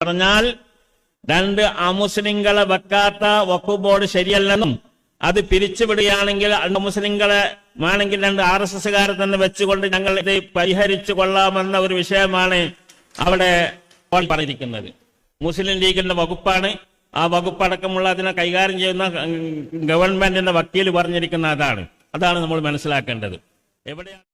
പറഞ്ഞാൽ രണ്ട് അമുസ്ലിങ്ങളെ വെക്കാത്ത വഖഫ് ബോർഡ് ശരിയല്ലെന്നും അത് പിരിച്ചുവിടുകയാണെങ്കിൽ മുസ്ലിങ്ങളെ വേണമെങ്കിൽ രണ്ട് RSSകാരെ തന്നെ വെച്ചുകൊണ്ട് ഞങ്ങൾ ഇത് പരിഹരിച്ചു കൊള്ളാമെന്ന ഒരു വിഷയമാണ് അവിടെ പറഞ്ഞിരിക്കുന്നത്. മുസ്ലിം ലീഗിന്റെ വകുപ്പാണ്. ആ വകുപ്പടക്കമുള്ള അതിനെ കൈകാര്യം ചെയ്യുന്ന ഗവൺമെന്റിന്റെ വക്കീൽ പറഞ്ഞിരിക്കുന്ന അതാണ് നമ്മൾ മനസ്സിലാക്കേണ്ടത്. എവിടെയാണ്